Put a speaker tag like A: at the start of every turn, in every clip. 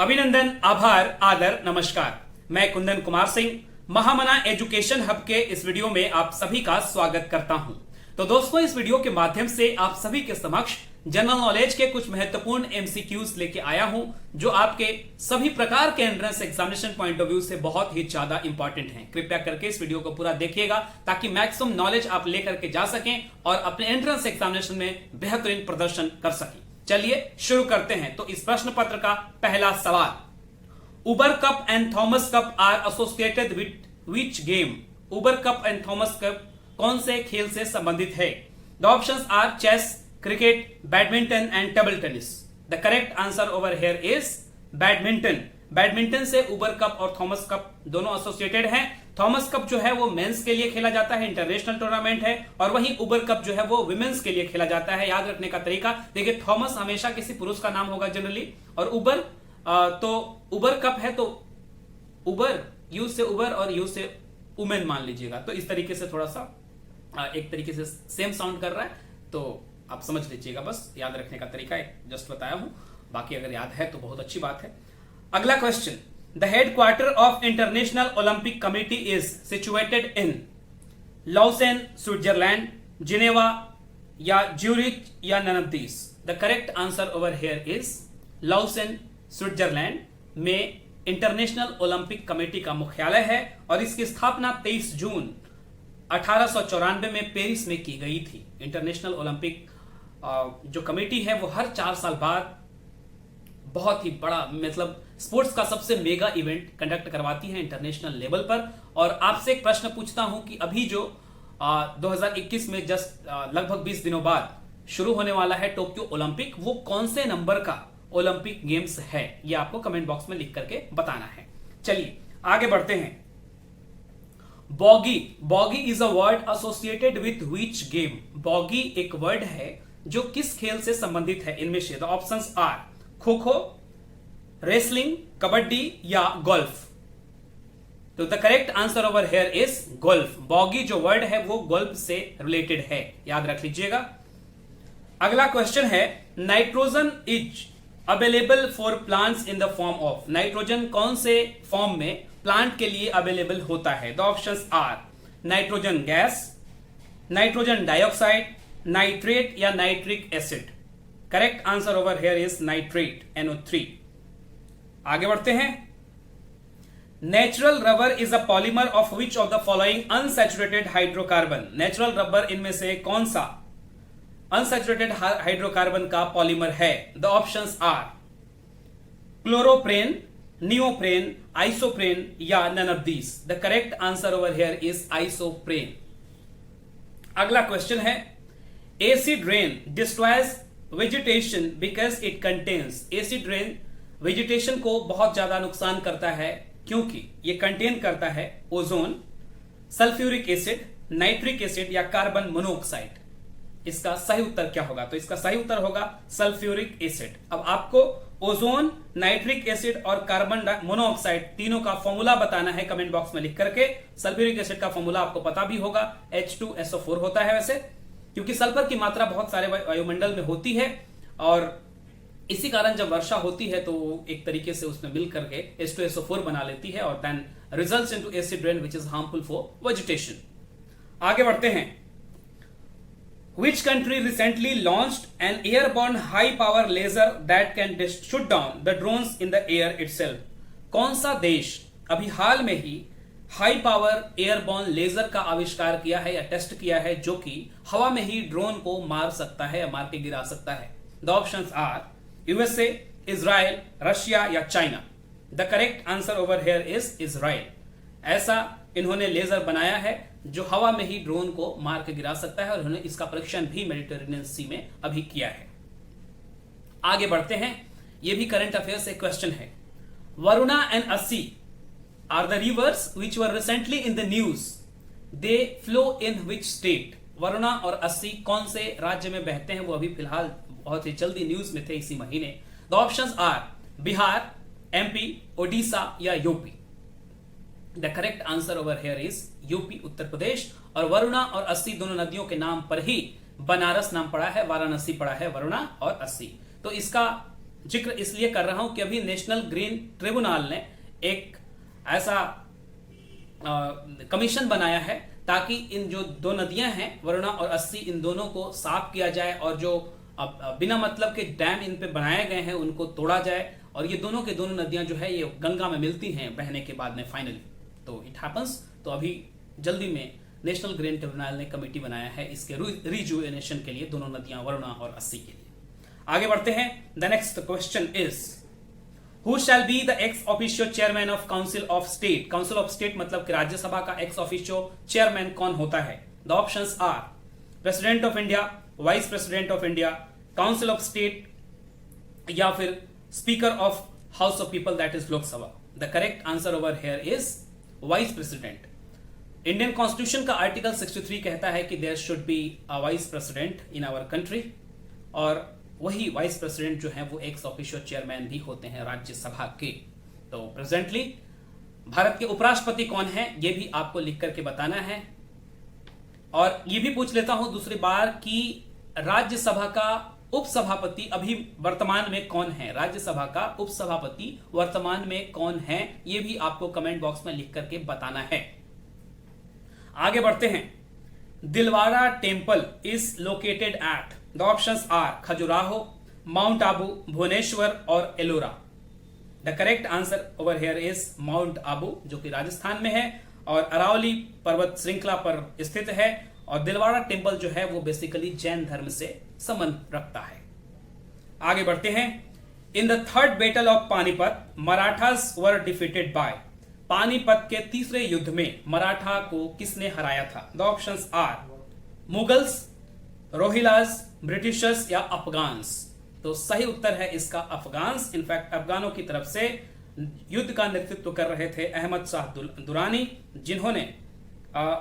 A: अभिनंदन, आभार, आदर, नमस्कार। मैं कुंदन कुमार सिंह महामना एजुकेशन हब के इस वीडियो में आप सभी का स्वागत करता हूं। तो दोस्तों, इस वीडियो के माध्यम से आप सभी के समक्ष जनरल नॉलेज के कुछ महत्वपूर्ण एमसीक्यूज लेके आया हूं, जो आपके सभी प्रकार के entrance examination point of view से बहुत ही ज्यादा इंपॉर्टेंट हैं। कृपया करके इस वीडियो को पूरा देखिएगा ताकि मैक्सिमम नॉलेज आप लेकर के जा सकें और अपने एंट्रेंस एग्जामिनेशन में बेहतरीन प्रदर्शन कर सकें। चलिए शुरू करते हैं। तो इस प्रश्न पत्र का पहला सवाल, Uber cup and Thomas cup are associated with which game? Uber cup and Thomas cup कौन से खेल से संबंधित है? The options are chess, cricket, badminton and table tennis. The correct answer over here is badminton. Badminton से Uber cup और Thomas cup दोनों associated हैं। थॉमस कप जो है वो मेंस के लिए खेला जाता है, इंटरनेशनल टूर्नामेंट है, और वहीं उबर कप जो है वो विमेंस के लिए खेला जाता है। याद रखने का तरीका देखिए, थॉमस हमेशा किसी पुरुष का नाम होगा जनरली, और उबर तो उबर कप है तो उबर, यू से उबर और यू से उमेन मान लीजिएगा। तो इस तरीके से थोड़ा सा एक तरीके से सेम साउंड कर रहा है, तो आप समझ लीजिएगा। बस याद रखने का तरीका जस्ट बताया हूं, बाकी अगर याद है तो बहुत अच्छी बात है। अगला question, the headquarter of International Olympic Committee is situated in Lausanne, Switzerland, Geneva या ज्यूरिच या none of these? The correct answer over here is Lausanne, Switzerland में इंटरनेशनल ओलंपिक कमेटी का मुख्यालय है, और इसकी स्थापना 23 जून 1894 में पेरिस में की गई थी। इंटरनेशनल ओलंपिक जो कमेटी है वो हर 4 साल बाद बहुत ही बड़ा, मतलब स्पोर्ट्स का सबसे मेगा इवेंट कंडक्ट करवाती है इंटरनेशनल लेवल पर। और आपसे एक प्रश्न पूछता हूं कि अभी जो 2021 में जस्ट लगभग 20 दिनों बाद शुरू होने वाला है टोक्यो ओलंपिक, वो कौन से नंबर का ओलंपिक गेम्स है? ये आपको कमेंट बॉक्स में लिख करके बताना है। चलिए आगे बढ़ते हैं। Boggy, boggy is a word associated with which game? Boggy एक वर्ड है जो किस खेल से संबंधित है? इनमें से the options are kho kho, wrestling, kabaddi या गोल्फ। तो the correct answer over here is golf. Boggy जो वर्ड है वो गोल्फ से रिलेटेड है, याद रख लीजिएगा। अगला क्वेश्चन है, nitrogen is available for plants in the form of? Nitrogen कौन से फॉर्म में प्लांट के लिए अवेलेबल होता है? The options are nitrogen gas, nitrogen dioxide, nitrate या nitric acid. Correct answer over here is nitrate, NO3। आगे बढ़ते हैं। Natural rubber is a polymer of which of the following unsaturated hydrocarbon? Natural rubber इनमें से कौन सा unsaturated hydrocarbon का polymer है? The options are chloroprene, neoprene, isoprene या none of these. The correct answer over here is isoprene. अगला question है, acid rain destroys vegetation because it contains? Acid rain vegetation को बहुत ज्यादा नुकसान करता है क्योंकि ये कंटेन करता है ozone, sulphuric acid, nitric acid या कार्बन मोनोऑक्साइड। इसका सही उत्तर क्या होगा? तो इसका सही उत्तर होगा सल्फ्यूरिक एसिड। अब आपको ओजोन, नाइट्रिक एसिड और कार्बन मोनोऑक्साइड तीनों का फॉर्मूला बताना है कमेंट बॉक्स में लिख करके। सल्फ्यूरिक एसिड का फॉर्मूला आपको पता भी होगा, H2SO4 होता है वैसे, क्योंकि सल्फर की मात्रा बहुत सारे वायुमंडल में होती है, और इसी कारण जब वर्षा होती है तो एक तरीके से उसमें मिल करके H2SO4 बना लेती है, और then results into acid rain which is harmful for vegetation. आगे बढ़ते हैं। Which country recently launched an airborne high-power laser that can shoot down the drones in the air itself? कौन सा देश अभी हाल में ही हाई पावर एयरबॉर्न लेजर का आविष्कार किया है या टेस्ट किया है, जो कि हवा में ही ड्रोन को मार सकता है या मार के गिरा सकता है? The options are USA, Israel, Russia या China. The correct answer over here is Israel. ऐसा इन्होंने लेजर बनाया है जो हवा में ही ड्रोन को मार के गिरा सकता है, और उन्होंने इसका परीक्षण भी मेडिटेरेनियन सी में अभी किया है। आगे बढ़ते हैं। यह भी करंट अफेयर से क्वेश्चन है, Varuna and Assi are the rivers which were recently in the news, they flow in which state? Varuna और अस्सी कौन से राज्य में बहते हैं? वो अभी फिलहाल बहुत ही जल्दी न्यूज में थे इसी महीने। The options are Bihar, MP, Odisha या UP. The correct answer over here is UP, Uttar Pradesh. और वरुणा और अस्सी दोनों नदियों के नाम पर ही बनारस नाम पड़ा है, वाराणसी पड़ा है, वरुणा और अस्सी। तो इसका जिक्र इसलिए कर रहा हूं कि अभी नेशनल ग्रीन ट्रिब्यूनल ने एक ऐसा कमीशन बनाया है ताकि इन जो दो नदियां हैं वरुणा और अस्सी, इन दोनों को साफ किया जाए और जो बिना मतलब के डैम इन पे बनाए गए हैं उनको तोड़ा जाए और ये दोनों के दोनों नदियां जो है ये गंगा में मिलती हैं बहने के बाद में फाइनली। तो इट हैपन्स, तो अभी जल्दी में नेशनल ग्रीन ट्रिब्यूनल ने कमेटी बनाया है इसके रिजुवेनेशन के लिए, दोनों नदियां वरुणा और अस्सी के लिए। आगे बढ़ते हैं। The next question is who shall be the ex officio chairman of council of state. Council of state मतलब कि राज्यसभा का एक्स ऑफिशियो चेयरमैन कौन होता है? The options are president of India, vice president of India, council of state या फिर speaker of house of people that is Lok Sabha. The correct answer over here is vice president. Indian constitution का article 63 कहता है कि there should be a vice president in our country और वही vice president जो है वो एक्स ऑफिशियो चेयरमैन भी होते हैं राज्यसभा के। तो प्रेजेंटली भारत के उपराष्ट्रपति कौन है ये भी आपको लिख करके बताना है और ये भी पूछ लेता हूं दूसरी बार कि राज्यसभा का उपसभापति अभी वर्तमान में कौन है? राज्यसभा का उपसभापति वर्तमान में कौन है ये भी आपको कमेंट बॉक्स में लिख करके बताना है। आगे बढ़ते हैं। Dilwara temple is located at. The options are Khajuraho, Mount Abu, Bhubaneswar और Ellora. The correct answer over here is Mount Abu जो कि राजस्थान में है और अरावली पर्वत श्रृंखला पर स्थित है और दिलवाड़ा टेम्पल जो है वो बेसिकली जैन धर्म से संबंध रखता है। आगे बढ़ते हैं। In the third battle of Panipat Marathas were defeated by. Panipat के तीसरे युद्ध में मराठा को किसने हराया था? The options are Mughals, Rohillas, Britishers या अफगान्स। तो सही उत्तर है इसका अफगान्स। इनफैक्ट अफगानों की तरफ से युद्ध का नेतृत्व कर रहे थे अहमद शाह दुरानी जिन्होंने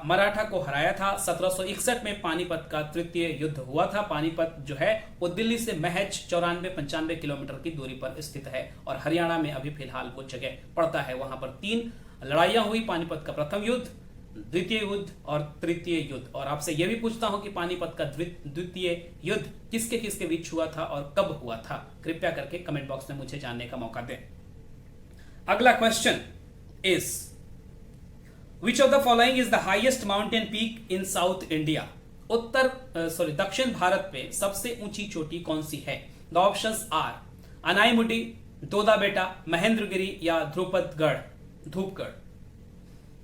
A: मराठा को हराया था। 1761 में पानीपत का तृतीय युद्ध हुआ था। पानीपत जो है वो दिल्ली से महज 94-95 किलोमीटर की दूरी पर स्थित है और हरियाणा में अभी फिलहाल वो जगह पड़ता है। वहां पर 3 लड़ाइयां हुई, पानीपत का प्रथम युद्ध, द्वितीय युद्ध और तृतीय युद्ध। और आपसे यह भी पूछता हूं कि पानीपत का द्वितीय युद्ध किसके किसके बीच हुआ था और कब हुआ था? कृपया करके कमेंट बॉक्स में मुझे जानने का मौका दें। अगला question is Which of the following is the highest mountain peak in South India? दक्षिण भारत में सबसे ऊंची चोटी कौन सी है? The options are Anaimudi, दोदाबेटा, Mahendragiri या Dhupgarh.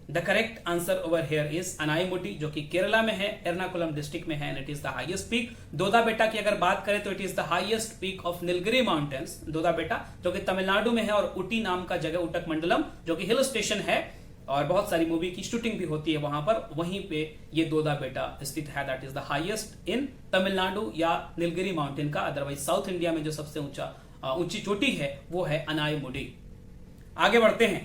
A: The correct answer over here is Anaimudi जो कि केरला में है, एर्नाकुलम डिस्ट्रिक्ट में है and it is the highest peak। दोदाबेटा की अगर बात करें तो it is the highest peak of Nilgiri mountains. Doddabetta जो कि तमिलनाडु में है और उटी नाम का जगह, उटक मंडलम जो कि हिल स्टेशन है और बहुत सारी मूवी की शूटिंग भी होती है वहां पर, वहीं पे ये दोदाबेटा स्थित है। That is the highest in Tamil Nadu या नीलगिरी माउंटेन का। अदरवाइज साउथ इंडिया में जो सबसे ऊंची चोटी है वो है अनाईमुडी। आगे बढ़ते हैं।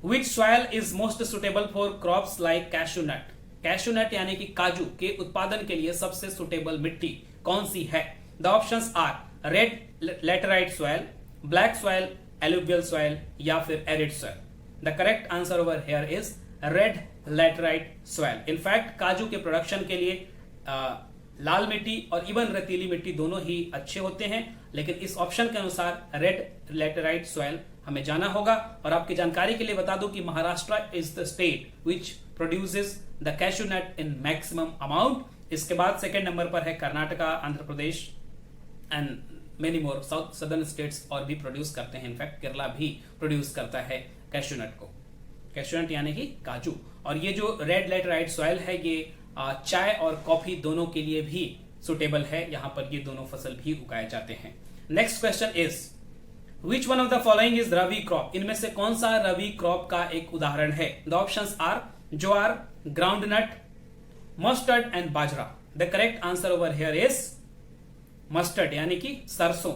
A: Which soil is most suitable for crops like cashew nut. Cashew nut यानी कि काजू के उत्पादन के लिए सबसे सुटेबल मिट्टी कौन सी है? The options are red laterite soil, black soil, alluvial soil या फिर arid soil. The correct answer over here is red laterite soil. In fact, काजू के प्रोडक्शन के लिए लाल मिट्टी और इवन रेतीली मिट्टी दोनों ही अच्छे होते हैं, लेकिन इस ऑप्शन के अनुसार रेड लैटेराइट सॉइल हमें जाना होगा। और आपकी जानकारी के लिए बता दूं कि Maharashtra is the state which produces the cashew nut in maximum amount. इसके बाद सेकेंड नंबर पर है Karnataka, Andhra Pradesh and many more south southern states और भी प्रोड्यूस करते हैं। इनफैक्ट केरला भी प्रोड्यूस करता है कैशूनट को। कैशूनट यानी कि काजू। और ये जो रेड लैटेराइट सॉइल है ये चाय और कॉफी दोनों के लिए भी सुटेबल है। यहां पर ये दोनों फसल भी उगाए जाते हैं। Next question is which one of the following is rabi crop. इनमें से कौन सा रबी क्रॉप का एक उदाहरण है? The options are jowar, groundnut, mustard and bajra. The correct answer over here is mustard यानी कि सरसों।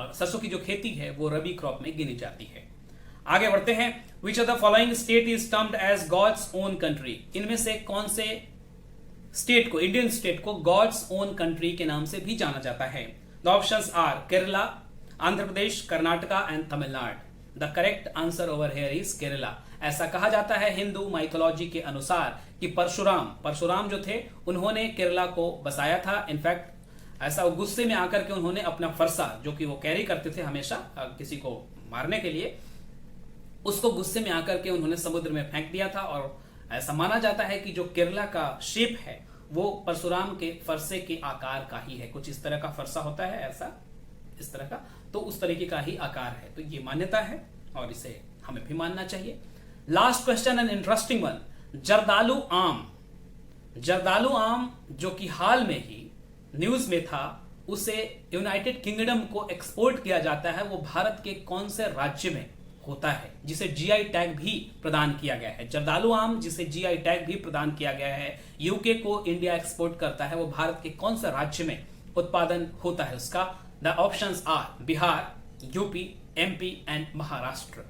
A: सरसों की जो खेती है वो रबी क्रॉप में गिनी जाती है। आगे बढ़ते हैं। Which of the following state is termed as God's own country. इनमें से कौन से स्टेट को, इंडियन स्टेट को गॉड्स ओन कंट्री के नाम से भी जाना जाता है? The options are Kerala, Andhra Pradesh, Karnataka and Tamil Nadu. The correct answer over here is Kerala. ऐसा कहा जाता है हिंदू माइथोलॉजी के अनुसार कि परशुराम जो थे उन्होंने केरला को बसाया था। इनफैक्ट ऐसा गुस्से में आकर के उन्होंने अपना फरसा जो कि वो कैरी करते थे हमेशा किसी को मारने के लिए, उसको गुस्से में आकर के उन्होंने समुद्र में फेंक दिया था। और ऐसा माना जाता है कि जो केरला का शेप है वो परशुराम के फरसे के आकार का ही है। कुछ इस तरह का फरसा होता है, ऐसा इस तरह का, तो उस तरीके का ही आकार है। तो ये मान्यता है और इसे हमें भी मानना चाहिए। Last question and interesting one, Zardalu आम। जर्दालू आम जो कि हाल में ही न्यूज में था, उसे यूनाइटेड किंगडम को एक्सपोर्ट किया जाता है। वो भारत के कौन से राज्य में होता है जिसे जीआई टैग भी प्रदान किया गया है? जर्दालू आम जिसे जीआई टैग भी प्रदान किया गया है, यूके को इंडिया एक्सपोर्ट करता है, वो भारत के कौन से राज्य में उत्पादन होता है उसका? The options are Bihar, UP, MP and Maharashtra.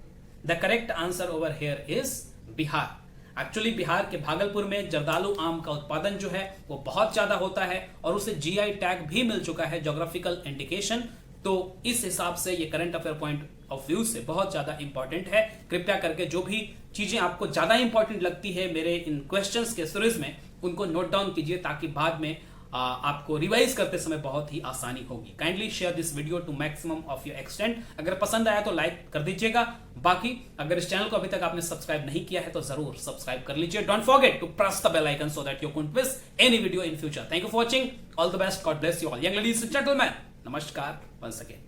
A: The correct answer over here is Bihar. Actually Bihar के भागलपुर में जर्दालू आम का उत्पादन जो है वो बहुत ज्यादा होता है और उसे जीआई टैग भी मिल चुका है, ज्योग्राफिकल इंडिकेशन। तो इस हिसाब से ये current affair point of view से बहुत ज्यादा इंपॉर्टेंट है। कृपया करके जो भी चीजें आपको ज्यादा इंपॉर्टेंट लगती है मेरे इन क्वेश्चंस के सीरीज में, उनको नोट डाउन कीजिए ताकि बाद में आपको रिवाइज करते समय बहुत ही आसानी होगी। Kindly share this video to maximum of your extent. अगर पसंद आया तो लाइक कर दीजिएगा। बाकी अगर इस चैनल को अभी तक आपने सब्सक्राइब नहीं किया है तो जरूर सब्सक्राइब कर लीजिए। Don't forget to press the bell icon so that you don't miss any video in future. Thank you for watching. All the best. God bless you all. Young ladies and gentleman, नमस्कार once again.